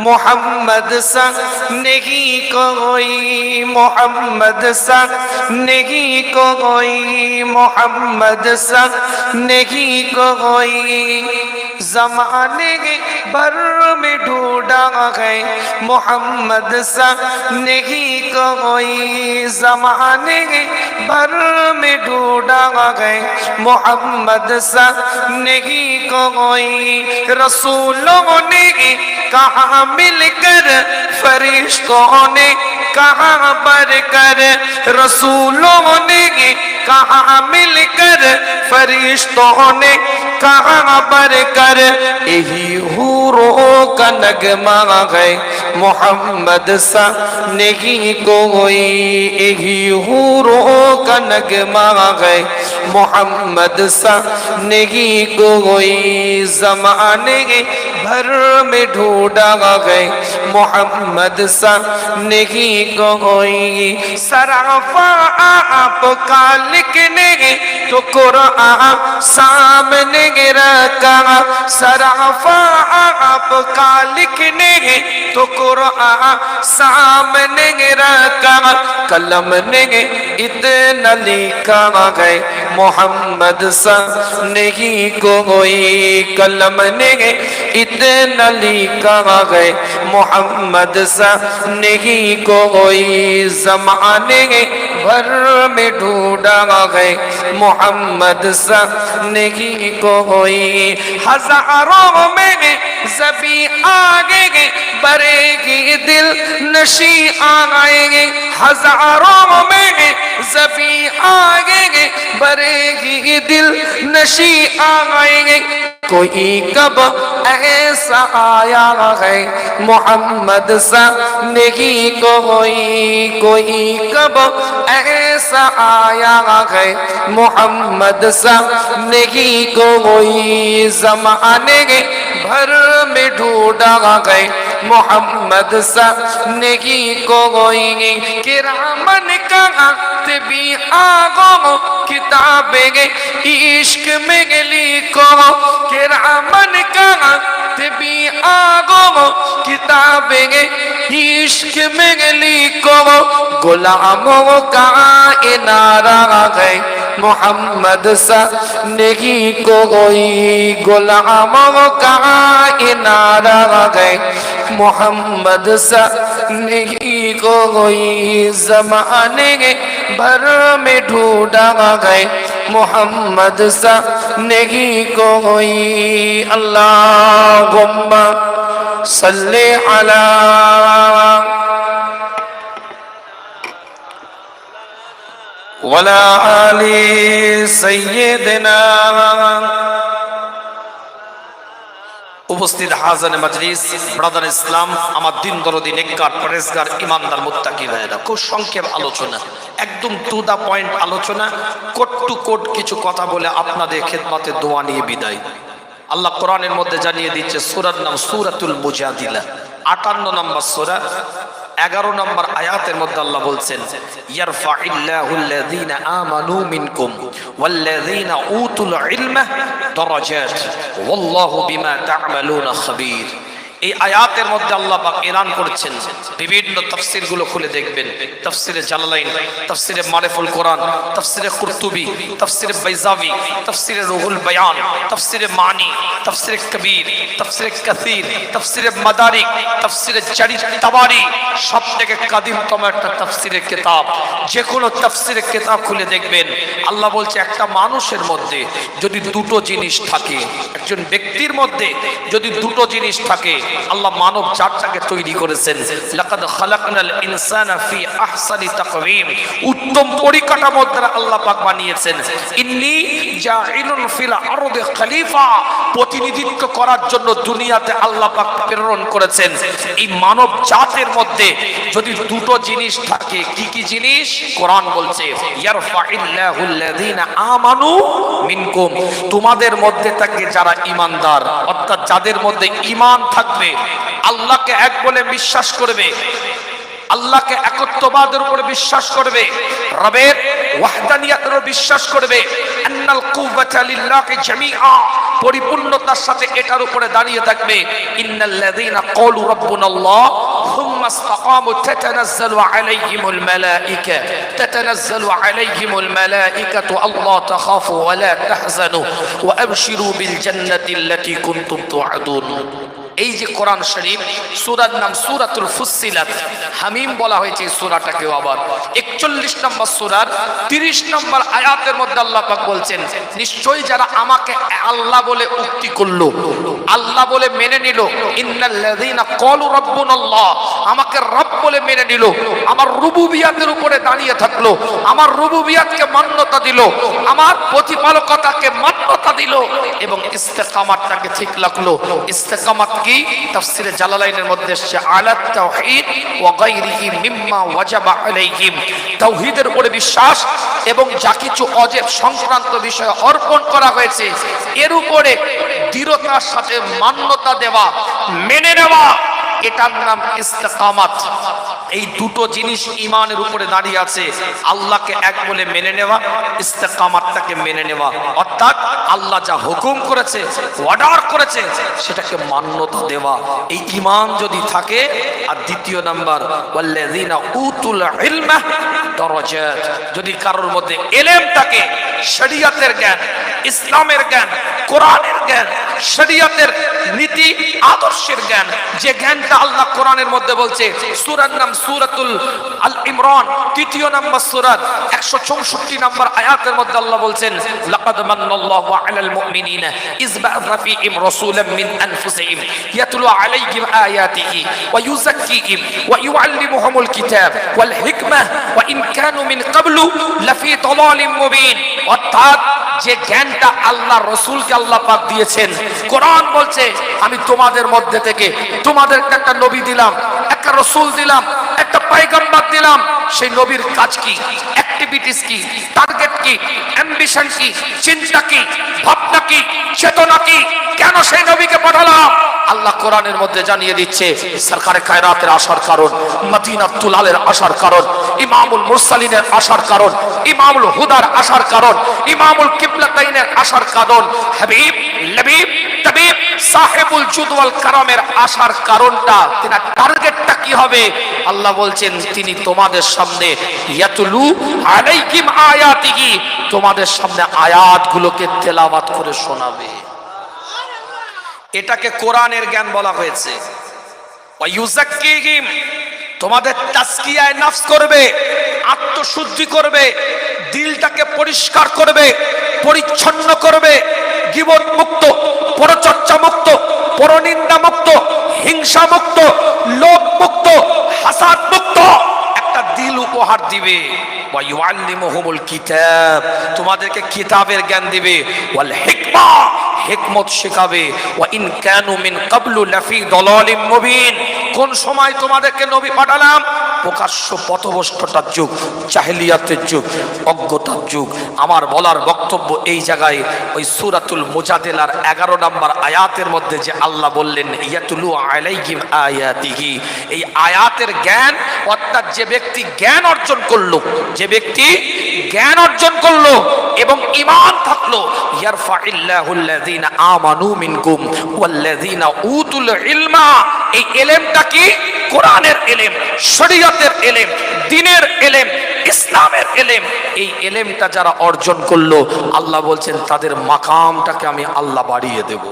मोहम्मद सा नहीं कोई, मोहम्मद सा नहीं कोई, मोहम्मद सा नहीं कोई। ज़माने भर में ढूंढा है मोहम्मद सा नहीं कोई, ज़माने भर में ढूंढा है मोहम्मद सा नहीं कोई। रसूलों ने कहा मिलकर, फरिश्तों ने कहा बढ़कर, रसूलों ने कहा मिलकर, फरिश्तों ने कहा बढ़कर। यही हूरों का नगमा है मोहम्मद सा नहीं कोई, यही हूरों का नगमा है मोहम्मद सा नहीं कोई। ज़माने भर में ढूंढा है मोहम्मद सा नहीं कोई। सराफा आपका लिखने तो कुरान सामने रखा, सराफा आपका लिखने तो कुरान सामने रखा। कलम ने इतना लिखा है मोहम्मद सा नहीं कोई, कलम ने इतना लिखा है मोहम्मद सा नहीं कोई। ज़माने भर में ढूंढा है मोहम्मद सा नहीं कोई। हजारों में ज़बी आगे बरेगी दिल नशी आएंगे, हजारों में ज़बी आगे बरेगी दिल नशी आएंगे। कोई कब ऐसा आया है मोहम्मद सा नहीं कोई, कोई कब ऐसा आया है मोहम्मद सा नहीं कोई। ज़माने भर में ढूंढा है मोहम्मद सा नहीं कोई। किरामन कातिबी आगो किताबें इश्क में लिखो, किरामन कातिबी आगो किताबें इश्क में लिखो। गुलामों का इनारा है मोहम्मद सा नहीं कोई, गुलामों का इनारा है मोहम्मद सा नहीं कोई। ज़माने भर में ढूंढा है मोहम्मद सा नहीं कोई। अल्लाहुम्मा सल्ले अला वला आली सय्यिदना। উপস্থিত হাজারে মজলিস, ব্রাদার ইসলাম, আমার দিন দরদি নেককার পরেজগার ইমানদার মুত্তাকি ভাইরা, খুব সংক্ষেপ আলোচনা, একদম টু দা পয়েন্ট আলোচনা, কোট টু কোট কিছু কথা বলে আপনাদের খেদমতে দোয়া নিয়ে বিদায়। আল্লাহ কোরআনের মধ্যে জানিয়ে দিচ্ছে, সূরার নাম সূরাতুল মুজাদিলা, ৫৮ নম্বর সূরা, ১১ নম্বর আয়াতের মধ্যে আল্লাহ বলছেন, ইয়ারফাইল্লাহুল্লাযীনা আমানু মিনকুম ওয়াল্লাযীনা উতুল ইলমা দারাজাত ওয়াল্লাহু বিমা তা'মালুনা খাবীর। এই আয়াতের মধ্যে আল্লাহ পাক এলান করেছেন, বিভিন্ন তাফসীর গুলো খুলে দেখবেন, তাফসীরে জালালাইন, তাফসীরে মারিফুল কোরআন, তাফসীরে কুরতুবী, তাফসীরে বাইজাবি, তাফসীরে রুহুল বায়ান, তাফসীরে মানি, তাফসীরে কবীর, তাফসীরে কাসীর, তাফসীরে মাদারিক, তাফসীরে জারির তাবারি, সবথেকে কাদিমতম একটা তাফসীরের কিতাব। যে কোনো তাফসীরের কিতাব খুলে দেখবেন, আল্লাহ বলছে একটা মানুষের মধ্যে যদি দুটো জিনিস থাকে, একজন ব্যক্তির মধ্যে যদি দুটো জিনিস থাকে, আল্লাহ মানব জাতটাকে তৈরি করেছেন। লাকাদ খালাকনাল ইনসানা ফি আহসানি তাকওয়িম, উত্তম পরিকাঠামো দ্বারা আল্লাহ পাক বানিয়েছেন। ইন্নী জাইলুন ফিল আরদি খলিফা, প্রতিনিধিত্ব করার জন্য দুনিয়াতে আল্লাহ পাক প্রেরণ করেছেন। এই মানব জাতের মধ্যে যদি দুটো জিনিস থাকে, কি কি জিনিস? কোরআন বলছে, ইয়ারফাইল্লাহুল্লাযীনা আমানু মিনকুম, তোমাদের মধ্যে থাকে যারা ঈমানদার, অর্থাৎ যাদের মধ্যে ঈমান থাকবে, আল্লাহকে এক বলে বিশ্বাস করবে, আল্লাহকে একত্ববাদের উপরে বিশ্বাস করবে, রবের ওয়াহদানিয়াতের উপরে বিশ্বাস করবে, আন্নাল কুওয়াতা লিল্লাহি জামিআ, পরিপূর্ণতার সাথে এটার উপরে দাঁড়িয়ে থাকবে। ইন্নাল্লাযীনা ক্বালু রাব্বুনাল্লাহ সুম্মা ইসতাকামু তাতানাজ্জালু আলাইহিমুল মালাঈকাতু আল্লা তাখাফু ওয়া লা তাহজানু ওয়া আবশিরু বিল জান্নাতি আল্লাতী কুনতুম তুআদুন। এই যে কোরআন শরীফ, সূরার নাম সূরাতুল ফুসসিলাত, হামিম বলা হয়েছে এই সূরাটাকে। আবার 41 নম্বর সূরার 30 নম্বর আয়াতের মধ্যে আল্লাহ পাক বলছেন, নিশ্চয়ই যারা আমাকে আল্লাহ বলে উক্তি করলো, আল্লাহ বলে মেনে নিল, ইন্নাল্লাযীনা ক্বালু রাব্বুনাল্লাহ, আমাকে রব বলে মেনে নিল, আমার রুবুবিয়াতের উপরে দাঁড়িয়ে থাকলো, আমার রুবুবিয়াতকে মান্যতা দিল, আমার প্রতিপালকতাকে মান্যতা দিল এবং ইস্তেকামাতটাকে ঠিক রাখলো। ইস্তেকামাত কি? তাফসীরে জালালাইনের মধ্যে এসেছে, আলা তাওহীদ ওয়া গায়রিহি মিম্মা ওয়াজাবা আলাইহিম, তাওহীদের উপরে বিশ্বাস এবং যা কিছু অজেব সংক্রান্ত বিষয় অর্পণ করা হয়েছে এর উপরে দৃঢ়তার সাথে মান্যতা দেওয়া, মেনে নেওয়া, এটার নাম ইস্তেকামাত। এই দুটো জিনিস ঈমানের উপরে দাঁড়িয়ে আছে, আল্লাহকে এক বলে মেনে নেওয়া, ইস্তেকামাতটাকে মেনে নেওয়া, অর্থাৎ আল্লাহ যা হুকুম করেছে, অর্ডার করেছে, সেটাকে মান্যতা দেওয়া। এই ঈমান যদি থাকে। আর দ্বিতীয় নাম্বার, ওয়াল্লাযীনা উতুল ইলমা দারাজাত, যদি কারোর মধ্যে ইলম থাকে, শরীয়তের জ্ঞান, ইসলামের জ্ঞান, কোরআনের জ্ঞান, শরীয়তের নীতি আদর্শের জ্ঞান, যে জ্ঞানটা আল্লাহ কোরআনের মধ্যে বলছে, সূরার নাম সূরাতুল আল ইমরান, 3 নম্বর সূরা 164 নম্বর আয়াতের মধ্যে আল্লাহ বলছেন, লাকাদ মান্নাল্লাহু আলাল মুমিনিনা ইয বা'আথা ফীহিম রাসূলাম মিন আনফুসিহিম ইয়াতলু আলাইহিম আয়াতিহি ওয়া ইউযাক্কিহিম ওয়া ইউআল্লিমুহুমুল কিতাব ওয়াল হিকমাহ ওয়া ইন কানু মিন ক্বাবলু লাফী দালালিম মুবিন। অর্থাৎ যে জ্ঞানটা আল্লাহ রসুলকে আল্লাহ পাক দিয়েছেন, কোরআন বলছে আমি তোমাদের মধ্যে থেকে তোমাদেরকে একটা নবী দিলাম, একটা রসুল দিলাম, একটা পয়গম্বর দিলাম। সেই নবীর কাজ কি, অ্যাক্টিভিটিস কি, টার্গেট কি, অ্যাম্বিশন কি, চিন্তা কি, ভাবনা কি, চেতনা কি, কেন সেই নবীকে পাঠালাম, আল্লাহ কোরআনের মধ্যে জানিয়ে দিচ্ছে। সরকারে কায়নাতের আসার কারণ, মদিনাতুল আলের আসার কারণ, ইমামুল মুরসালিনের আসার কারণ, ইমামুল হুদার আসার কারণ, ইমামুল কিবলাতাইনের আসার কারণ, হাবিব লবিব তাবিব সাহেবুল জুদ ওয়াল কারামের আসার কারণটা, তিনার টার্গেটটা কি হবে? আল্লাহ বলছেন তিনি তোমাদের সামনে ইয়াতুলু আলাইহিম আয়াতিহি, তোমাদের সামনে আয়াতগুলোকে তেলাওয়াত করে শোনাবে। এটাকে কোরআনের জ্ঞান বলা হয়েছে। ওয়া ইউযাক্কিহিম, তোমাদের তাজকিয়ায়ে নফস করবে, আত্মশুদ্ধি করবে, দিলটাকে পরিষ্কার করবে, পরিচ্ছন্ন করবে, গীবত মুক্ত, পরচর্চা মুক্ত, পরনিন্দা মুক্ত, হিংসা মুক্ত, লোভ মুক্ত, হাসাদ মুক্ত একটা দিল উপহার দিবে। ওয়া ইউআল্লিমুহুমুল কিতাব, তোমাদেরকে কিতাবের জ্ঞান দিবে, ওয়াল হিকমা, হিকমত শেখাবে, ওয়া ইন কানু মিন ক্বাবলু লাফি দালালিম মুবিন, কোন সময় তোমাদেরকে নবী পাঠালাম? প্রকাশ্য পথভ্রষ্টতার যুগ, জাহেলিয়াতের যুগ, অজ্ঞতার যুগ। আমার বলার বক্তব্য এই জায়গায়, ওই সূরাতুল মুজাদিলার 11 নম্বর আয়াতের মধ্যে যে আল্লাহ বললেন ইয়াতুলু আলাইহিম আয়াতিহি, এই আয়াতের জ্ঞান, অর্থাৎ যে ব্যক্তি জ্ঞান অর্জন করলো, যে ব্যক্তি জ্ঞান অর্জন করলো এবং ঈমান থাকলো, ইয়ারফাইল্লাহুল্লাযীনা আমানু মিনকুম ওয়াল্লাযীনা উতুল ইলমা, এই ইলমটা কি? কোরআনের ইলম, শরীয়তের ইলম, দ্বীনের ইলম, ইসলামের ইলম। এই ইলমটা যারা অর্জন করলো, আল্লাহ বলছেন তাদের মাকামটাকে আমি আল্লাহ বাড়িয়ে দেব।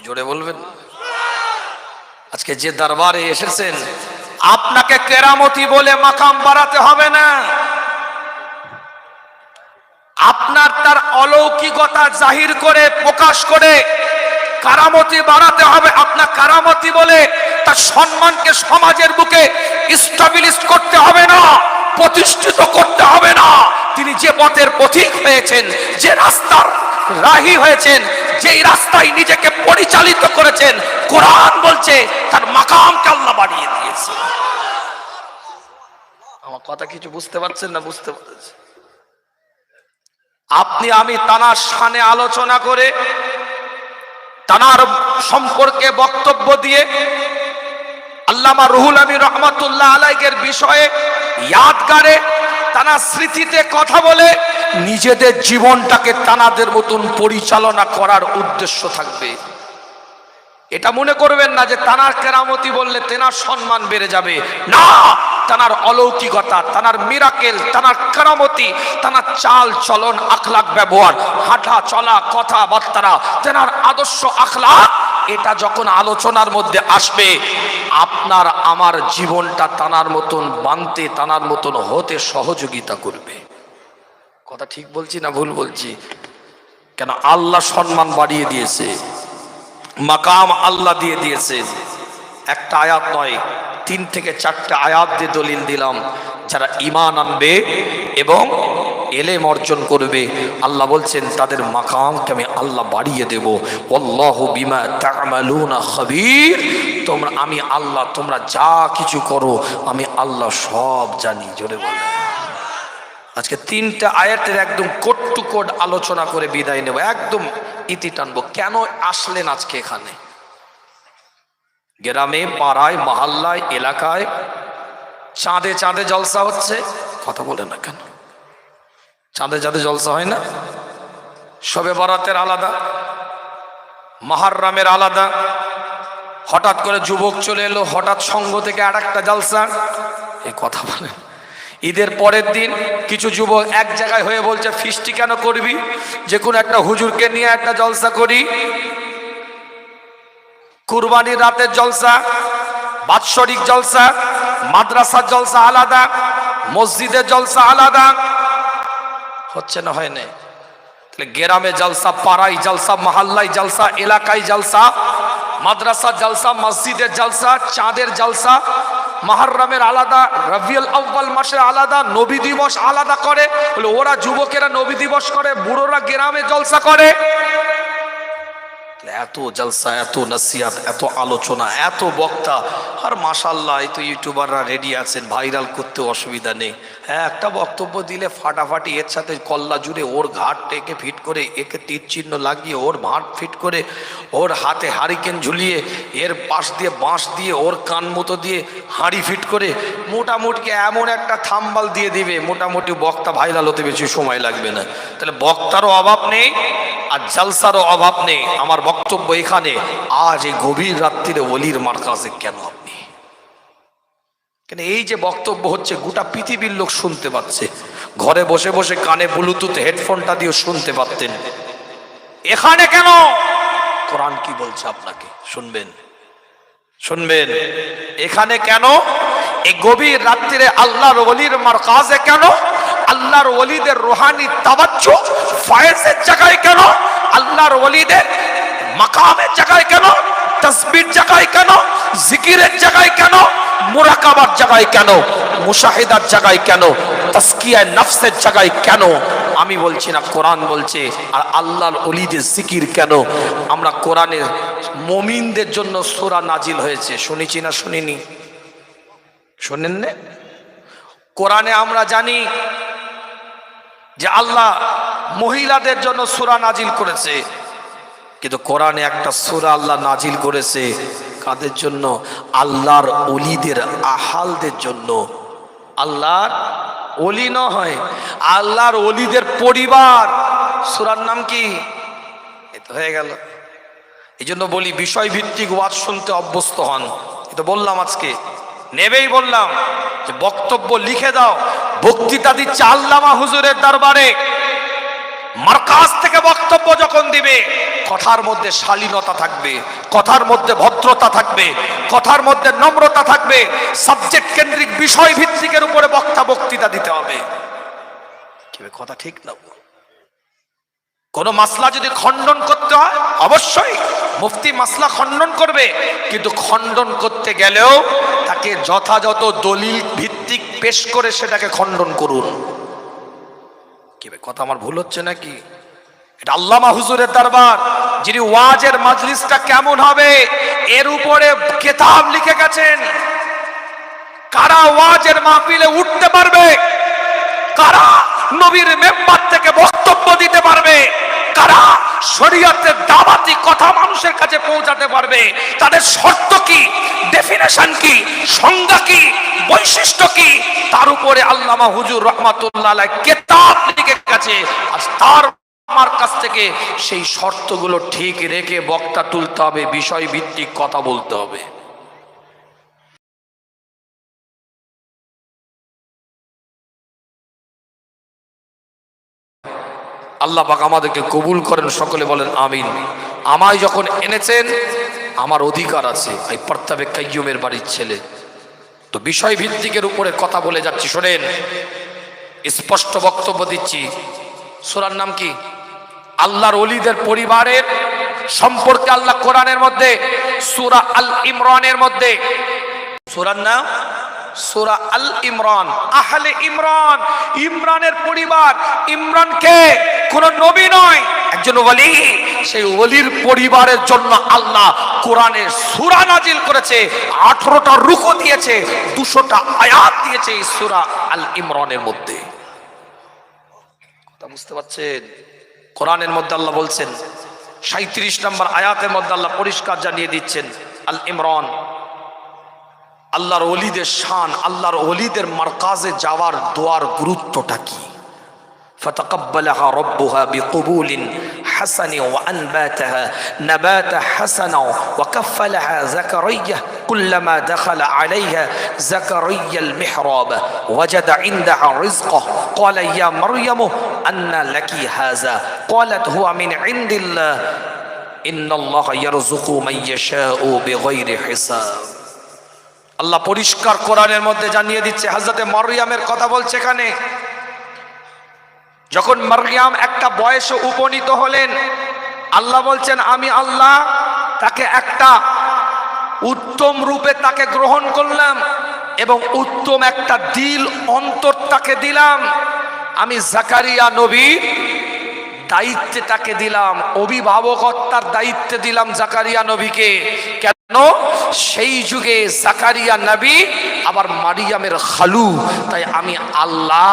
জোরে বলবেন। আজকে যে দরবারে এসেছেন, আপনাকে কেরামতি বলে মাকাম বাড়াতে হবে না, আপনার তার অলৌকিকতা জাহির করে, প্রকাশ করে কারামতি বাড়াতে হবে। আপনার কারামতি বলে তার সম্মানকে সমাজের বুকে স্টাবলিশ করতে হবে না, প্রতিষ্ঠিত করতে হবে না। তিনি যে পথের পথিক হয়েছেন, যে রাস্তার রাহি হয়েছেন, যেই রাস্তায় নিজেকে পরিচালিত করেছেন, কোরআন বলছে তার মাকামকে আল্লাহ বাড়িয়ে দিয়েছে। আমার কথা কিছু বুঝতে পারছেন না? বুঝতে পারছেন? আপনি আমি তানার শানে আলোচনা করে, তানার সম্পর্কে বক্তব্য দিয়ে, আল্লামা রুহুল আমিন রাহমাতুল্লাহ আলাইহির বিষয়ে ইয়াদগারে, তানার স্মৃতিতে কথা বলে নিজেদের জীবনটাকে তানাদের মতন পরিচালনা করার উদ্দেশ্য থাকবে। এটা মনে করবেন না যে তানার কেরামতি বললে তেনার সম্মান বেড়ে যাবে, না। তানার অলৌকিকতা, তানার মিরাকেল, তানার কেরামতি, তানার চাল চলন, আখলাক, ব্যবহার, হাঁটা চলা, কথাবার্তা, তেনার আদর্শ আখলাক, এটা যখন আলোচনার মধ্যে আসবে, আপনার আমার জীবনটা তানার মতন বানতে, তানার মতন হতে সহযোগিতা করবে। কথা ঠিক বলছি না ভুল বলছি? কেন আল্লাহ সম্মান বাড়িয়ে দিয়েছে, মাকাম আল্লাহ দিয়ে দিয়েছে। একটা আয়াত নয়, 3 থেকে 4টা আয়াত দিয়ে দলিল দিলাম। যারা ঈমান আনবে এবং এলেম অর্জন করবে, আল্লাহ বলছেন তাদের মাকামকে আমি আল্লাহ বাড়িয়ে দেব। আল্লাহু বিমা তা'মালুনা খাবীর। আমি আল্লাহ, তোমরা যা কিছু করো আমি আল্লাহ সব জানি। জোরে বলে। আজকে 3টা আয়াতের একদম কোট টু কোট আলোচনা করে বিদায় নেব, একদম ইতি টানবো। কেন আসলেন আজকে এখানে? গ্রামে, পাড়ায়, মহল্লায়, এলাকায় চাঁদে চাঁদে জলসা হচ্ছে, কথা বলে না কেন? চাঁদে চাঁদে জলসা হয় না? শবে বরাতের আলাদা, মুহররমের আলাদা। হঠাৎ করে যুবক চলে এলো, হঠাৎ সঙ্গ থেকে আর একটা জলসা। এই কথা বলেন। ঈদের পরের দিন কিছু যুবক এক জায়গায় হয়ে বলছে ফিস্টি কেন করবি, যে কোনো একটা হুজুরকে নিয়ে একটা জলসা করি। কুরবানির রাতের জলসা, বাৎসরিক জলসা, মাদ্রাসার জলসা আলাদা, মসজিদের জলসা আলাদা। হচ্ছে না? হয় না? তাহলে গ্রামে জলসা, পাড়ায় জলসা, মহল্লায় জলসা, এলাকায় জলসা, মাদ্রাসার জলসা, মসজিদের জলসা, চাঁদের জলসা, মুহররমের আলাদা, রবিউল আউয়াল মাসের আলাদা, নবী দিবস আলাদা করে। বলে ওরা যুবকেরা নবী দিবস করে, বুড়োরা গ্রামে জলসা করে। এত জলসা, এত নসিহত, এত আলোচনা, এত বক্তা, আর মাশাআল্লাহ এই তো ইউটিউবাররা রেডি আছেন, ভাইরাল করতে অসুবিধা নেই। হ্যাঁ, একটা বক্তব্য দিলে ফাটাফাটি এর সাথে কল্লা জুড়ে ওর ঘাট টেকে ফিট করে, একে তীর চিহ্ন লাগিয়ে ওর ভাট ফিট করে, ওর হাতে হারিকেন ঝুলিয়ে, এর পাশ দিয়ে বাঁশ দিয়ে, ওর কান মতো দিয়ে হাঁড়ি ফিট করে, মোটামুটি এমন একটা থাম্বাল দিয়ে দিবে, মোটামুটি বক্তা ভাইরাল হতে বেশি সময় লাগবে না। তাহলে বক্তারও অভাব নেই আর জলসারও অভাব নেই। আমার বক্তব্য এখানে, আজ এই গভীর রাত্রিরে ওলির মারকাজে কেন আপনি? কেন এই যে বক্তব্য হচ্ছে গোটা পৃথিবীর লোক শুনতে পাচ্ছে, ঘরে বসে বসে কানে ব্লুটুথ হেডফোনটা দিয়ে শুনতে পারতেন, এখানে কেন? কোরআন কি বলছে আপনাকে শুনবেন, শুনবেন। এখানে কেন? এই গভীর রাত্রিরে আল্লাহর ওলির মারকাজে কেন? আল্লাহর ওলিদের রুহানি তাওয়াজ্জু ফয়েজের জায়গায় কেন? আল্লাহর ওলিদের মাকামের জায়গায় কেন? তাসবিহর জায়গায় কেন? জিকিরের জায়গায় কেন? মুরাকাবার জায়গায় কেন? মুশাহিদার জায়গায় কেন? তাসকিয়ায়ে নফসের জায়গায় কেন? আমি বলছি না, কোরআন বলছে। আর আল্লাহর ওলিদের জিকির কেন? আমরা কোরআনের মুমিনদের জন্য সূরা নাজিল হয়েছে, শুনেছি না শুনিনি? শুনেন না? কোরআনে আমরা জানি যে আল্লাহ মহিলাদের জন্য সূরা নাজিল করেছে, কিন্তু কোরআনে একটা সূরা আল্লাহ নাজিল করেছে কাদের জন্য? আল্লাহর ওলিদের আহালদের জন্য। আল্লাহর ওলি নয়, আল্লাহর ওলিদের পরিবার। সূরার নাম কি? এই তো হয়ে গেল। এই জন্য বলি বিষয় ভিত্তিক ওয়াজ শুনতে অভ্যস্ত হন। এটা বললাম আজকে, নেবেই বললাম যে বক্তব্য লিখে দাও। বক্তৃতা দিচ্ছে আল্লামা হুজুরের দরবারে, মারকাজ থেকে বক্তব্য যখন দিবে, কথার মধ্যে শালীনতা থাকবে, কথার মধ্যে ভদ্রতা থাকবে, কথার মধ্যে নম্রতা থাকবে। সাবজেক্ট কেন্দ্রিক, বিষয় ভিত্তিকের উপরে বক্তৃতা দিতে হবে। কি কথা ঠিক না? কোন মাসলা যদি খণ্ডন করতে হয়, অবশ্যই মুফতি মাসলা খণ্ডন করবে, কিন্তু খণ্ডন করতে গেলেও তাকে যথাযথ দলিল ভিত্তিক পেশ করে সেটাকে খণ্ডন করুন। কি কথা আমার ভুল হচ্ছে নাকি? এটা আল্লামা হুজুরের দরবার, যিনি ওয়াজের মাজলিসটা কেমন হবে এর উপরে কিতাব লিখে গেছেন। কারা ওয়াজের মাহফিলে উঠতে পারবে, কারা নবীর মেম্বার থেকে বক্তব্য দিতে পারবে, কারা শরীয়তের দাওয়াতি কথা মানুষের কাছে পৌঁছাতে পারবে, তাদের শর্ত কি, ডেফিনেশন ডেফিনেশন কি, সংজ্ঞা কি, বৈশিষ্ট্য কি, তার উপরে আল্লামা হুজুর রহমাতুল্লাহ আলাইহি কিতাব লিখে গেছে। আর তার আমার কাছ থেকে সেই শর্তগুলো ঠিক রেখে বক্তা তুলতে হবে, বিষয় ভিত্তিক কথা বলতে হবে। আল্লাহ পাক আমাদেরকে কবুল করেন, সকলে বলেন আমিন। আমায় যখন এনেছেন আমার অধিকার আছে, এই পর্তাবে কাইয়ুমের বাড়ির ছেলে, তো বিষয় ভিত্তিকের উপরে কথা বলে যাচ্ছি। শোনেন, স্পষ্ট বক্তব্য দিচ্ছি। সূরার নাম কি? আল্লাহর ওলিদের পরিবারের সম্পর্কে আল্লাহ কোরআনের মধ্যে সূরা আল ইমরানের মধ্যে, সূরার নাম সূরা আল ইমরান, আহলে ইমরান, ইমরানের পরিবার। ইমরান কে? কোন নবী নয়, একজন ওলি। সেই ওলির পরিবারের জন্য আল্লাহ কোরআনের সূরা নাজিল করেছে, 18টা রুকু দিয়েছে, 200টা আয়াত দিয়েছে এই সূরা আল ইমরানের মধ্যে। কথা বুঝতে পারছেন? কোরআনের মধ্যে আল্লাহ বলছেন, 37 নম্বর আয়াতের মধ্যে আল্লাহ পরিষ্কার জানিয়ে দিচ্ছেন আল ইমরান, আল্লাহর ওলিদের শান, আল্লাহর ওলিদের মারকাজে যাওয়ার দোয়ার গুরুত্বটা কি। فتقبلها ربها بقبول حسن وأنباتها نباتا حسنا وكفلها زكريا كلما دخل عليها زكريا المحراب وجد عندها رزقه قال يا مريم أن لك هذا قالت هو من عند الله إن الله يرزق من يشاء بغير حساب। আল্লাহ পরিষ্কার কোরআনের মধ্যে জানিয়ে দিচ্ছে, হযরতে মারইয়ামের কথা বলছে এখানে। যখন মারইয়াম একটা বয়সে উপনীত হলেন, আল্লাহ বলছেন আমি আল্লাহ তাকে একটা উত্তম রূপে তাকে গ্রহণ করলাম এবং উত্তম একটা দিল অন্তর তাকে দিলাম। আমি জাকারিয়া নবী দায়িত্বে তাকে দিলাম, অভিভাবকত্বের দায়িত্বে দিলাম জাকারিয়া নবীকে। কেন? সেই যুগে জাকারিয়া নবী আবার মারিয়ামের খালু, তাই আমি আল্লাহ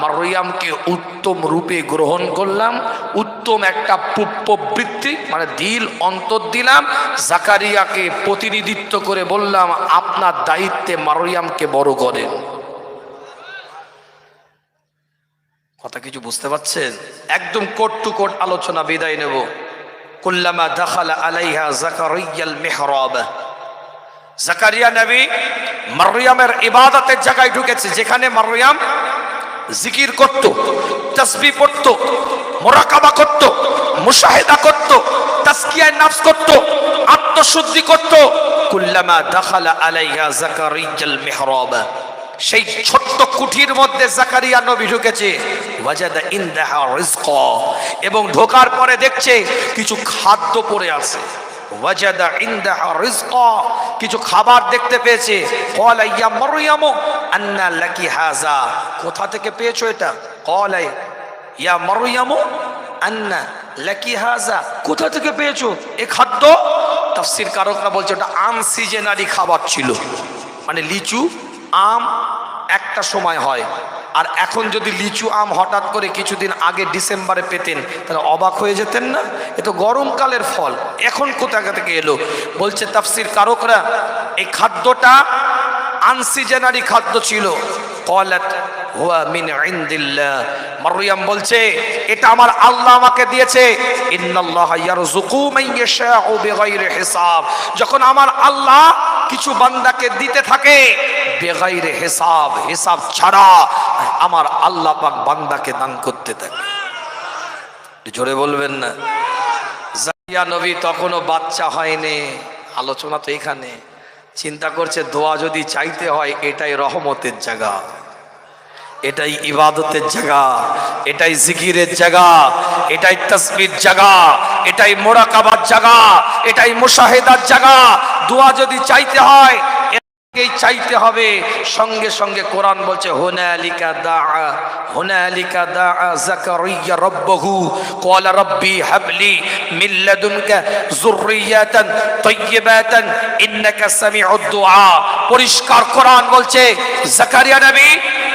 মারিয়ামকে উত্তম রূপে গ্রহণ করলাম, উত্তম একটা প্রবৃত্তি মানে দিল অন্তর দিলাম। জাকারিয়াকে প্রতিনিধিত্ব করে বললাম আপনার দায়িত্বে মারিয়ামকে বড় করেন। কথা কিছু বুঝতে পারছেন? একদম কোট টু কোট আলোচনা, বিদায় নেব। কুল্লামা দাখালা আলাইহা জাকারিয়াল মিহরাব, জাকারিয়া নবী মারইয়ামের ইবাদতের জায়গায় ঢুকেছে, যেখানে মারইয়াম জিকির করত, তাসবিহ পড়ত, মুরাকাবা করত, মুশাহিদা করত, তাজকিয়ায়ে নফস করত, আত্মশুদ্ধি করত। কুল্লামা দাখালা আলাইহা জাকারিয়াল মিহরাব, সেই ছোট্ট কুঠির মধ্যে জাকারিয়া নবী ঢুকেছে। ওয়াজাদা ইনদাহা রিজকা, এবং ঢোকার পরে দেখছে কিছু খাদ্য পড়ে আছে। ওয়াজাদা ইনদাহা রিজকা, কিছু খাবার দেখতে পেয়েছে। ক্বালা ইয়া মারইয়াম আন্না লাকি হাযা, কোথা থেকে পেয়েছো এটা? ক্বালা ইয়া মারইয়াম আন্না লাকি হাযা, কোথা থেকে পেয়েছো এই খাদ্য? তাফসীর কারকরা বলছে ওটা আনসিজনারি খাবার ছিল, মানে লিচু আম একটা সময় হয়, আর এখন যদি লিচু আম হঠাৎ করে কিছুদিন আগে ডিসেম্বরে পেতেন তাহলে অবাক হয়ে যেতেন না? এ তো গরমকালের ফল, এখন কোথা থেকে এলো? বলছে তাফসীর কারকরা এই খাদ্যটা আনসিজনারি খাদ্য ছিল। ক্বালাত হুয়া মিন ইনদিল্লাহ, মারইয়াম বলছে এটা আমার আল্লাহ আমাকে দিয়েছে। ইন্নাল্লাহা ইয়ারযুকু মান ইয়াশাউ বিগাইরি হিসাব, যখন আমার আল্লাহ কিছু বান্দাকে দিতে থাকে বেগাইরে হিসাব, হিসাব ছাড়া আমার আল্লাহ পাক বান্দাকে দান করতে থাকে। জোরে বলবেন না? জাকারিয়া নবী তখনও বাচ্চা হয়নি, আলোচনা তো এখানে। চিন্তা করছে দোয়া যদি চাইতে হয় এটাই রহমতের জায়গা, এটাই ইবাদতের জায়গা, এটাই জিকিরের জায়গা, এটাই তাসবিহর জায়গা, এটাই মুরাকাবার জায়গা, এটাই মুশাহিদার জায়গা। দোয়া যদি চাইতে হয় এই চাইতে হবে। সঙ্গে সঙ্গে কোরআন বলছে হুনালিকা দাআ জাকারিয়া রাব্বাহু ক্বালা রাব্বি হাবলি মিন লাদুনকা যুররিয়াতান তাইয়্যিবাতান ইন্নাকা সামিউদ দুআ। পরিষ্কার কোরআন বলছে জাকারিয়া নবী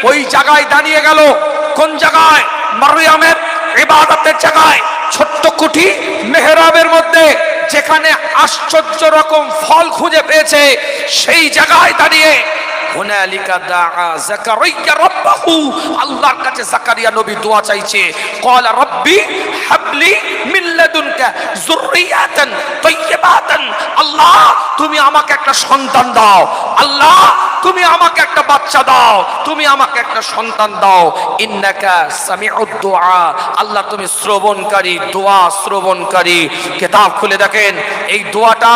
ওই জায়গায় দাঁড়িয়ে গেল। কোন জায়গায়? মারইয়ামের ইবাদতের জায়গায়, ছোট্ট কুঠি মেহরাবের মধ্যে যেখানে আশ্চর্য রকম ফল খুঁজে পেয়েছে, সেই জায়গায় দাঁড়িয়ে হুনালিকা দাআ যাকারিয়া রাব্বাহু, আল্লাহর কাছে যাকারিয়া নবী দোয়া চাইছে। ক্বালা রাব্বি হাবলি মিন লাদুনকা যুররিয়াতান তাইয়্যিবাতান, আল্লাহ তুমি আমাকে একটা সন্তান দাও, আল্লাহ তুমি আমাকে একটা বাচ্চা দাও, তুমি আমাকে একটা সন্তান দাও। ইন্নাকা সামিউদ দুআ, আল্লাহ তুমি শ্রবণকারী, দোয়া শ্রবণকারী। কিতাব খুলে দেখেন এই দোয়াটা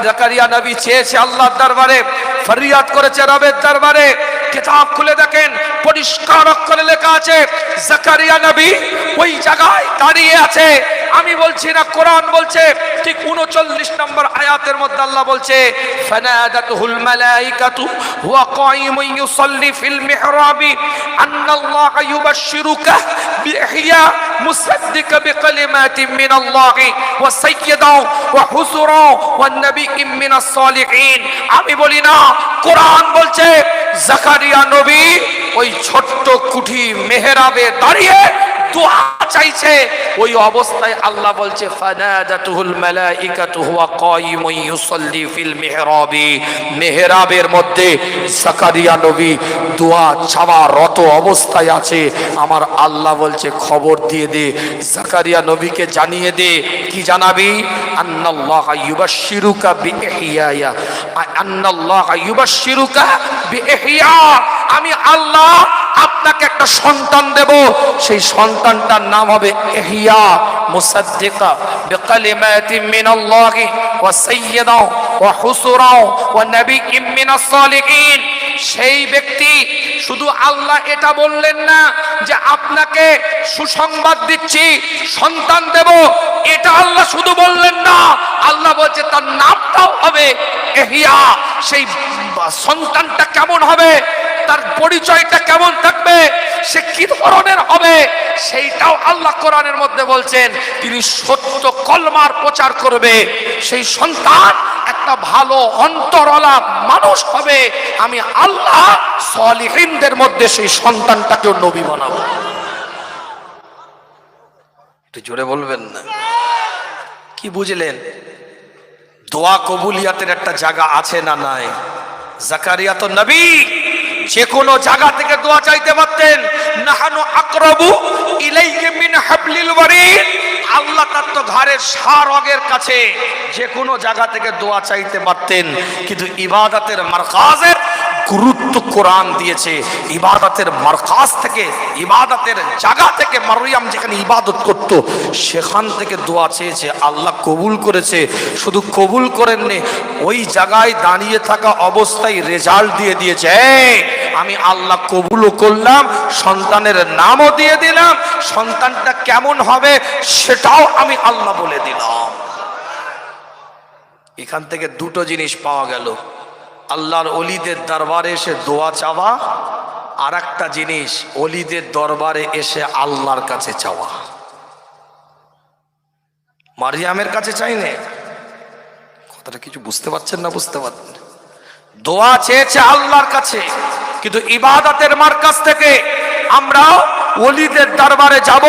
যাকারিয়া নবী চেয়েছে আল্লাহর দরবারে, ফরিয়াদ করেছে রবের দরবারে। কিতাব খুলে দেখেন পরিষ্কার অক্ষরে লেখা আছে যাকারিয়া নবী ওই জায়গায় দাঁড়িয়ে আছে। আমি বলছি না, কোরআন বলছে। ঠিক 39 নম্বর আয়াতের মধ্যে আল্লাহ বলছে ফানাদাতুল মালাইকাতু ওয়া কাইমুন ইউসাল্লি ফিল মিহরাবি আন্নাল্লাহা ইউবাশশিরুকা বিইহইয়া মুসাদ্দিকা বিকালিমাতিন মিনাল্লাহি ওয়া সাইয়্যিদাও ওয়া হুসুরা ওয়ান নাবিয়্যিন মিনাস সালিহিন। আমি বলি না, কোরআন বলছে যাকারিয়া নবী ওই ছোট্ট কুঠি মেহরাবে দাঁড়িয়ে দোয়া চাইছে। ওই অবস্থায় আল্লাহ বলছে ফানাদাতুল মালাইকাতু ওয়া কাইমুন ইউসাল্লি ফিল মিহরাবি, মেহরাবের মধ্যে যাকারিয়া নবী দোয়া চাওয়ারত অবস্থায় আছে। আমার আল্লাহ বলছে খবর দিয়ে দে, যাকারিয়া নবীকে জানিয়ে দে। কি জানাবি? আন্নাল্লাহা ইউবাশশিরুকা বিইহইয়া, আন্নাল্লাহা ইউবাশশিরুকা বিইহইয়া, আমি আল্লাহ আপনাকে একটা সন্তান দেব, সেই সন্তানটার নাম হবে ইহইয়া মুসাদ্দিকা বিকালিমাতিন মিনাল্লাহি ওয়া সাইয়্যিদা ওয়া হুসুরা ওয়া নাবিয়্যিন মিনাস সালিহিন। সেই ব্যক্তি শুধু আল্লাহ এটা বললেন না যে আপনাকে সুসংবাদ দিচ্ছি সন্তান দেব, এটা আল্লাহ শুধু বললেন না, আল্লাহ বলছে তার নামটাও হবে ইহইয়া। সেই সন্তানটা কেমন হবে, তার পরিচয়টা কেমন থাকবে, সে কি ধরনের হবে, সেইটাও আল্লাহ কোরআনের মধ্যে বলছেন। তিনি সত্য কলমার প্রচার করবে, সেই সন্তান একটা ভালো অন্তরওয়ালা মানুষ হবে। আমি আল্লাহ সালিহিনদের মধ্যে সেই সন্তানটাকে নবী বানাবো। একটু জোরে বলবেন না? কি বুঝলেন? দোয়া কবুলিয়াতের একটা জায়গা আছে না নাই? যাকারিয়া তো নবী, যে কোনো জায়গা থেকে দোয়া চাইতে পারতেন। নাহানু আকরাবু ইলাইহি মিন হাবলিল ওয়ারিদ, আল্লাহ তার তো ঘরের সারগের কাছে, যে কোনো জায়গা থেকে দোয়া চাইতে পারতেন। কিন্তু ইবাদতের মারকাজের গুরুত্ব কোরআন দিয়েছে। ইবাদতের মারকাজ থেকে, ইবাদতের জায়গা থেকে মারিয়াম যেখানে ইবাদত করত সেখান থেকে দোয়া চেয়েছে, আল্লাহ কবুল করেছে। শুধু কবুল করেননি, ওই জায়গায় দাঁড়িয়ে থাকা অবস্থায় রেজাল্ট দিয়ে দিয়েছে। আমি আল্লাহ কবুলও করলাম, সন্তানের নামও দিয়ে দিলাম, সন্তানটা কেমন হবে সেটাও আমি আল্লাহ বলে দিলাম। এখান থেকে দুটো জিনিস পাওয়া গেল, আল্লাহর ওলিদের দরবারে এসে দোয়া চাওয়া, আর একটা জিনিস ওলিদের দরবারে এসে আল্লাহর কাছে চাওয়া। মারিয়ামের কাছে চাইনে, কথাটা কিছু বুঝতে পারছেন না? বুঝতে পারছেন? দোয়া চেয়েছে আল্লাহর কাছে, কিন্তু ইবাদতের মারকাজ থেকে আমরা ওলিদের দরবারে যাব,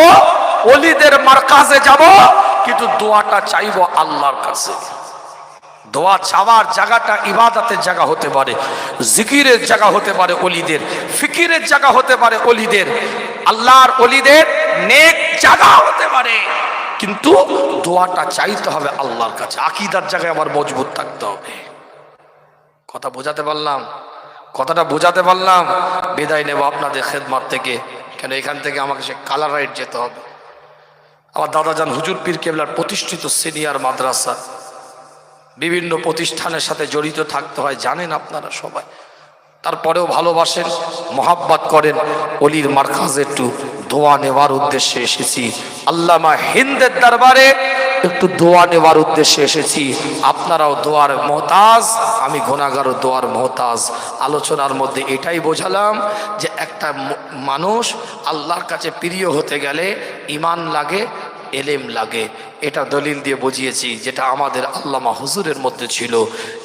ওলিদের মারকাজে যাব, কিন্তু দোয়াটা চাইবো আল্লাহর কাছে। দোয়া চাওয়ার জায়গাটা ইবাদতের জায়গা হতে পারে, জিকিরের জায়গা হতে পারে ওলিদের, ফিকিরের জায়গা হতে পারে ওলিদের, আল্লাহর ওলিদের নেক জায়গা হতে পারে, কিন্তু দোয়াটা চাইতে হবে আল্লাহর কাছে। আকীদার জায়গায় আবার মজবুত থাকতে হবে। কথা বোঝাতে পারলাম? কথাটা বোঝাতে পারলাম? বিদায় নেব আপনাদের খেদমত থেকে, কেন এখান থেকে আমাকে সে কালার রাইড যেতে হবে। আমার দাদাজান হুজুর পীর কেবলার প্রতিষ্ঠিত সিনিয়র মাদ্রাসা, বিভিন্ন প্রতিষ্ঠানের সাথে জড়িত থাকতে হয়, জানেন আপনারা সবাই। তারপরেও ভালোবাসেন, মহাব্বত করেন। অলির মারকাজে একটু দোয়া নেওয়ার উদ্দেশ্যে এসেছি, আল্লামা হিন্দের দরবারে একটু দোয়া নেওয়ার উদ্দেশ্যে এসেছি। আপনারাও দোয়ার মোহতাজ, আমি গুনাহগার দোয়ার মোহতাজ। আলোচনার মধ্যে এটাই বোঝালাম যে একটা মানুষ আল্লাহর কাছে প্রিয় হতে গেলে ঈমান লাগে, এলেম লাগে। এটা দলিল দিয়ে বুঝিয়েছি, যেটা আমাদের আল্লামা হুজুরের মধ্যে ছিল।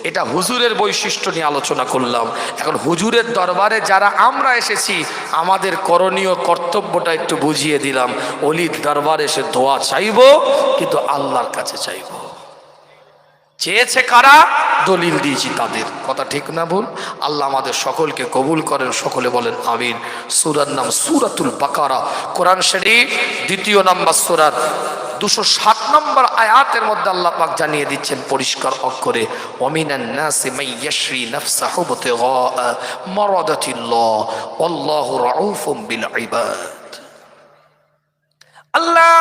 এটা হুজুরের বৈশিষ্ট্য নিয়ে আলোচনা করলাম। এখন হুজুরের দরবারে যারা আমরা এসেছি, আমাদের করণীয় কর্তব্যটা একটু বুঝিয়ে দিলাম। অলির দরবারে এসে দোয়া চাইব, কিন্তু আল্লাহর কাছে চাইব। চেয়েছে কারা? দলিল দিয়েছি তাদের। কথা ঠিক না ভুল? আল্লাহ আমাদের সকলকে কবুল করেন, সকলে বলেন আমিন। সূরার নাম সূরাতুল বাকারা, কোরআন শরীফ দ্বিতীয় নম্বর সূরার 207 নম্বর আয়াতের মধ্যে আল্লাহ পাক জানিয়ে দিচ্ছেন পরিষ্কার অক্ষরে, ওয়ামিনান নাসি মান ইয়াশরি নাফসাহু বিতিগা মারাদাতিল্লাহ ওয়াল্লাহু রাউফুম বিল ইবাদ। আল্লাহ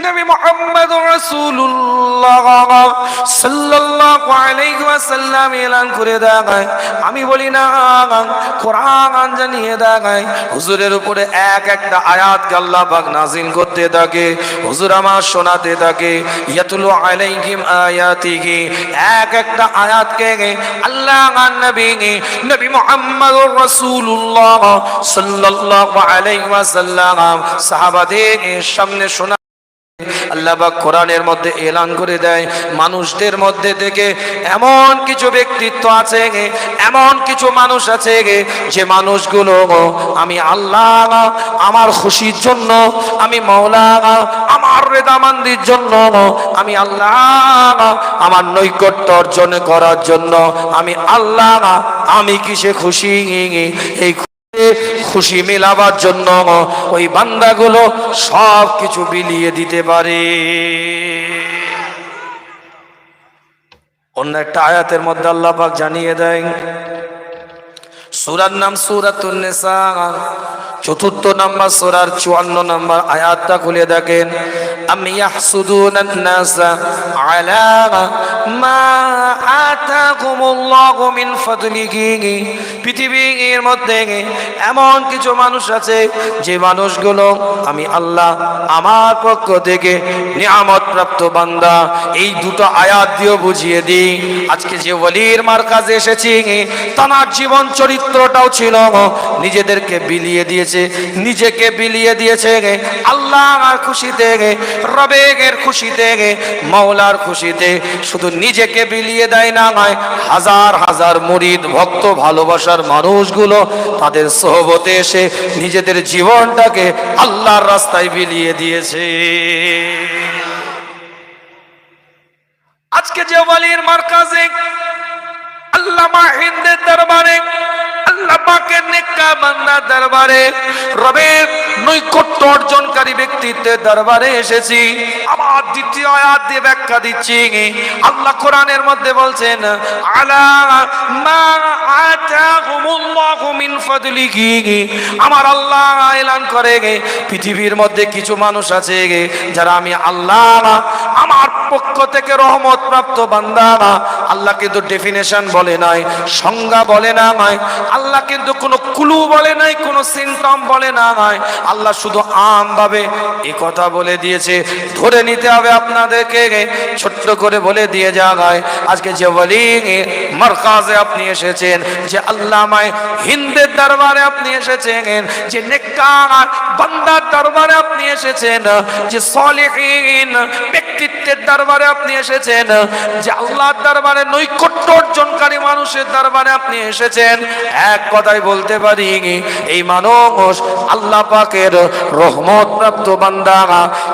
নবী মুহাম্মদুর রাসূলুল্লাহ সাল্লাল্লাহু আলাইহি ওয়াসাল্লাম এলান করে দেয়, আমি বলি না, কোরআন জানিয়ে দেয়, হুজুরের উপরে এক একটা আয়াতকে আল্লাহ পাক নাযিল করতে থাকে, হুজুর আমার শোনাতে থাকে, ইয়াতুলু আলাইহিম আয়াতিহি, এক একটা আয়াতকে আল্লাহ নবী মুহাম্মদুর রাসূলুল্লাহ সাল্লাল্লাহু আলাইহি ওয়াসাল্লাম সাহাবাদের সামনে শোনা। আল্লাহ পাক কোরআনের মধ্যে এলান করে দেয়, মানুষদের মধ্যে থেকে এমন কিছু ব্যক্তিত্ব আছে, এমন কিছু মানুষ আছে যে মানুষগুলো আমি আল্লাহ আমার খুশির জন্য, আমি মাওলা আমার রেদামান্দির জন্য, আমি আল্লাহ আমার নৈকট্য অর্জন করার জন্য, আমি আল্লাহ আমি কিসে খুশি, এই খুশি মেলাবার জন্য ওই বান্দাগুলো সব কিছু বিলিয়ে দিতে পারে। অন্য একটা আয়াতের মধ্যে আল্লাহ পাক জানিয়ে দেয়, সূরার নাম সূরাতুন নিসা, চতুর্থ নম্বর সূরার 54 নম্বর আয়াতটা খুলে দেখেন, আম ইয়াহসুদুনান নাসা আলা মা আতাকুমুল্লাহু মিন ফাদলিহি। পৃথিবীর মধ্যে এমন কিছু মানুষ আছে যে মানুষগুলো আমি আল্লাহ আমার পক্ষ থেকে নিয়ামত প্রাপ্ত বান্দা। এই দুটো আয়াত দিয়ে বুঝিয়ে দিই, আজকে যে ওলির মারকাজে এসেছি তার জীবন চরিত্রটাও ছিল নিজেদেরকে বিলিয়ে দিয়েছে, নিজেকে বিলিয়ে দিয়েছে আল্লাহর খুশিতে, রবের খুশিতে, মাওলার খুশিতে। শুধু নিজেকে বিলিয়ে দেয় না, হাজার হাজার মুরিদ ভক্ত ভালোবাসার মানুষগুলো তাদের সোহবতে এসে নিজেদের জীবনটাকে আল্লাহর রাস্তায় বিলিয়ে দিয়েছে। আজকে যে ওলির মারকাজে আল্লামা হিন্দের দরবারে, আল্লাহ পাকের নেককার বান্দার দরবারে, রবের নৈকট্য অর্জনকারী ব্যক্তিত্বের দরবারে এসেছি। আমার দ্বিতীয় আয়াত দিয়ে ব্যাখ্যা দিচ্ছি, আল্লাহ কোরআনের মধ্যে বলছেন, আলা মা আতাকুমুল্লাহু মিন ফাদলিহি। আমার আল্লাহ এলান করে পৃথিবীর মধ্যে কিছু মানুষ আছে যারা আমি আল্লাহ আমার পক্ষ থেকে রহমত প্রাপ্ত বান্দা। আল্লাহ কিন্তু ডেফিনেশন বলে নাই, সংজ্ঞা বলে না, আল্লাহ কিন্তু কোনো ক্লু বলে নাই, কোনো সিম্পটম বলে না, আল্লাহ শুধু আমভাবে এই কথা বলে দিয়েছে। ধরে নিতে হবে আপনাদেরকে, ছোট্ট করে বলে দিয়ে যায়, আজকে যে ওলি মারকাজে আপনি এসেছেন, যে আল্লামায়ে হিন্দের দরবারে আপনি এসেছেন, যে নেককার বান্দার দরবারে আপনি এসেছেন, যে সলিহিন ব্যক্তিত্বের দরবারে আপনি এসেছেন, যে আল্লাহর দরবারে নৈকট্য অর্জনকারী মানুষের দরবারে আপনি এসেছেন, এক কথাই বলতে পারি এই মানুষ আল্লাহ পাকের রহমত প্রাপ্ত বান্দা।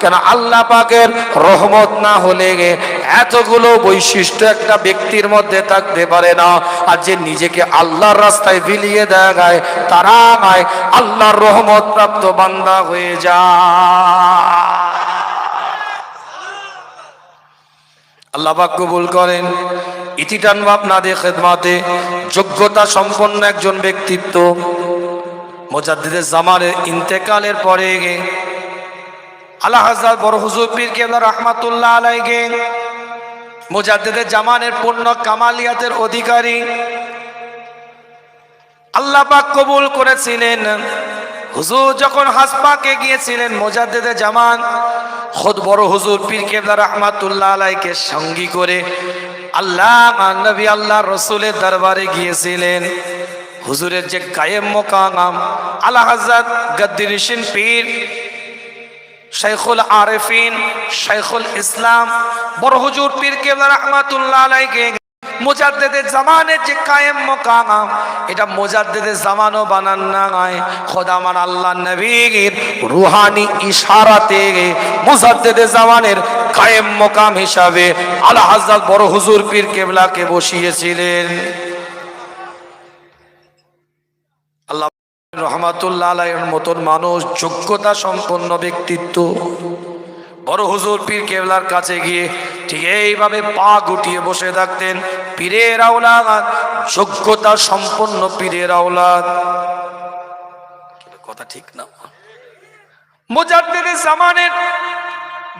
কেন আল্লাহ পাকের রহমত না হলে এতগুলো বৈশিষ্ট্য একটা ব্যক্তির মধ্যে থাকতে পারে না। আর যে নিজেকে আল্লাহর রাস্তায় বিলিয়ে দেয় তারা আল্লাহর রহমত প্রাপ্ত বান্দা হয়ে যায়। আল্লাহ পাক কবুল করেন। ইতি টানবো আপনাদের খেদমতে, যোগ্যতা সম্পন্ন একজন ব্যক্তিত্ব মুজাদ্দিদে জামানের ইন্তেকালের পরে আলা হযরত বড় হুজুর পীর কেবলা রাহমাতুল্লাহ আলাইহি মুজাদ্দিদে জামানের পূর্ণ কামালিয়াতের অধিকারী আল্লাহ পাক কবুল করেছিলেন। হুজুর যখন হাসপাকে গিয়েছিলেন, মুজাদ্দিদে জামান খুদ বড় হুজুর পীর কেবলা রাহমাতুল্লাহ আলাইহিকে সঙ্গী করে আল্লাহ নবী আল্লাহ রসুলের দরবারে গিয়েছিলেন। হুজুরের যে কায়েম মোকাম আলা হযরত গদ্দিরিশিন পীর শাইখুল আরিফিন শাইখুল ইসলাম বড় হুজুর পীর কেবলা রাহমাতুল্লাহ আলাইহি মুজাদ্দিদে জামানের যে কায়েম মকাম, এটা মুজাদ্দিদে জামানও বানান নাই, খোদা আমার আল্লাহ নবীর রুহানি ইশারাতে মুজাদ্দিদে জামানের কায়েম মকাম হিসাবে আলা হযরত বড় হুজুর পীর কেবলাকে বসিয়েছিলেন। আল্লাহ রহমাতুল্লাহ আলাইহির মতন মানুষ, যোগ্যতা সম্পন্ন ব্যক্তিত্ব, বড় হুজুর পীর কেবলার কাছে গিয়ে ঠিক এইভাবে পা গুটিয়ে বসে থাকতেন। পীরের আওলাদ, যোগ্যতা সম্পন্ন পীরের আওলাদ। কথা ঠিক না? মুজাদ্দিদে জামানের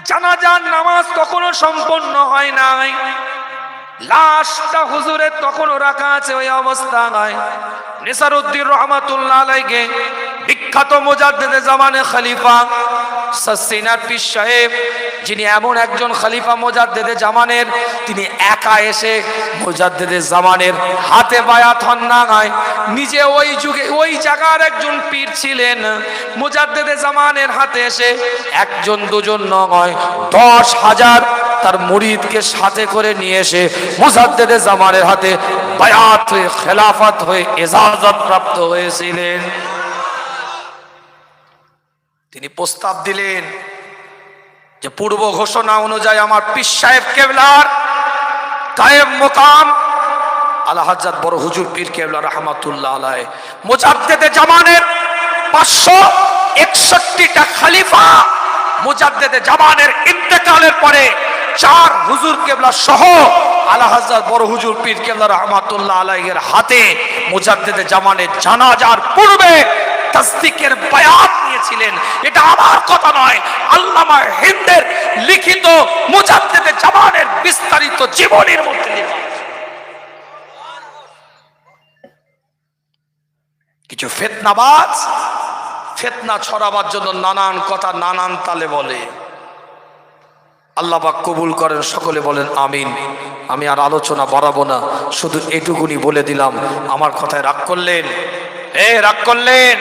জানাজার নামাজ তখনও সম্পন্ন হয় নাই, লাশটা হুজুরের তখনও রাখা আছে ওই অবস্থায়। নেসারউদ্দিন রহমাতুল্লাহ আলাইহি, বিখ্যাত মুজাদ্দিদে জামানের খলিফা সাসসিনার পীর সাহেব, যিনি এমন একজন খলিফা মুজাদ্দিদে জামানের, তিনি একা এসে মুজাদ্দিদে জামানের হাতে বায়াত হন নাই। নিজে ওই যুগে ওই জায়গার একজন পীর ছিলেন, মুজাদ্দিদে জামানের হাতে এসে একজন দুজন নয়, 10,000 তার মুরিদকে সাথে করে নিয়ে এসে মুজাদ্দিদে জামানের হাতে বায়াত হয়ে খেলাফত হয়ে ইজাজত প্রাপ্ত হয়েছিলেন। তিনি প্রস্তাব দিলেন যে পূর্ব ঘোষণা অনুযায়ী আমার পীর সাহেব কেবলার কায়েম মুকাম আলা হযরত বড় হুজুর পীর কেবলা রাহমাতুল্লাহ আলাইহি মুজাদ্দিদে জামানের 561টা খলিফা মুজাদ্দিদে জামানের ইন্তেকালের পরে 4 হুজুর কেবলা সহ আলা হযরত বড় হুজুর পীর কেবলা রাহমাতুল্লাহ আলাইহির হাতে মুজাদ্দিদে জামানের জানাজার পূর্বে তাসদিকের বায়াত নিয়েছিলেন। এটা আমার কথা নয়, আল্লামা হিন্দের লিখিত মুজাদ্দিদে জামানের বিস্তারিত জীবনীর মধ্যে লেখা। কিছু ফিতনাবাজ ফিতনা ছড়াবার জন্য নানান কথা নানান তালে বলে। আল্লাহ পাক কবুল করেন, সকলে বলেন আমিন। আমি আর আলোচনা বাড়াবো না, শুধু এটুকুনি বলে দিলাম। আমার কথায় রাগ করলেন? রাগ করলেন?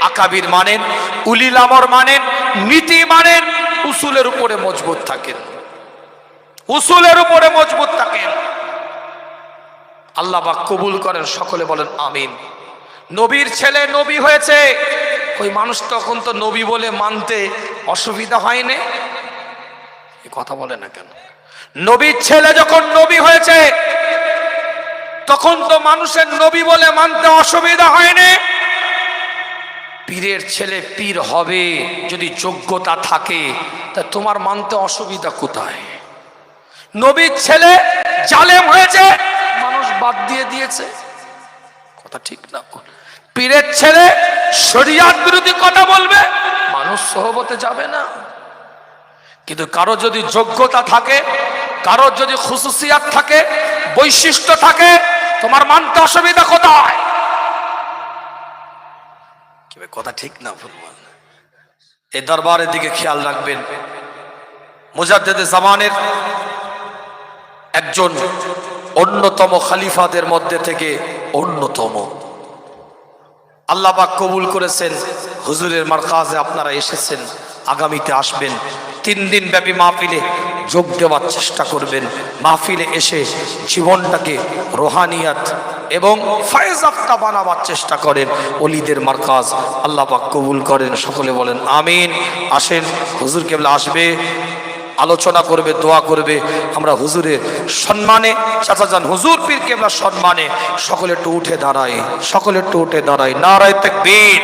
আকাবির মানেন, উলিল আমর মানেন, নীতি মানেন, উসুলের উপরে মজবুত থাকেন, উসুলের উপরে মজবুত থাকেন। আল্লাহ পাক কবুল করেন, সকলে বলেন আমিন। নবীর ছেলে নবী হয়েছে, ওই মানুষ তখন তো নবী বলে মানতে অসুবিধা হয়নি। এই কথা বলে না কেন? নবীর ছেলে যখন নবী হয়েছে তখন তো মানুষের নবী বলে মানতে অসুবিধা হয়নি। পীরের ছেলে পীর হবে যদি যোগ্যতা থাকে, তা তোমার মানতে অসুবিধা কোথায়? নবীর ছেলে জালেম হয়েছে, মানুষ বাদ দিয়ে দিয়েছে, কথা ঠিক না? পীরের ছেলে শরিয়াত বিরোধী কথা বলবে, মানুষ সহবতে যাবে না। কিন্তু কারো যদি যোগ্যতা থাকে, কারো যদি খুসুসিয়াত থাকে, বৈশিষ্ট্য থাকে, তোমার মানতে অসুবিধা কোথায়? কথা ঠিক না? এই দরবারের দিকে খেয়াল রাখবেন। মুজাদ্দিদে জামানের একজন অন্যতম খলিফাদের মধ্যে থেকে অন্যতম। আল্লাহ পাক কবুল করেছেন, হুজুরের মারকাজে আপনারা এসেছেন, আগামীতে আসবেন। 3 দিন ব্যাপী মাহফিলে যোগ দেওয়ার চেষ্টা করবেন। মাহফিলে এসে জীবনটাকে রোহানিয়াত এবং ফয়েজাফতা বানাবার চেষ্টা করেন। ওলিদের মারকাজ আল্লাহ পাক কবুল করেন, সকলে বলেন আমিন। আসেন, হুজুর কেবলা আসবে, আলোচনা করবে, দোয়া করবে। আমরা হুজুরের সম্মানে, চাচা যান হুজুর পীর কেবলার সম্মানে সকলে একটু উঠে দাঁড়াই, সকলে একটু উঠে দাঁড়াই। নারায়ে তাকবীর।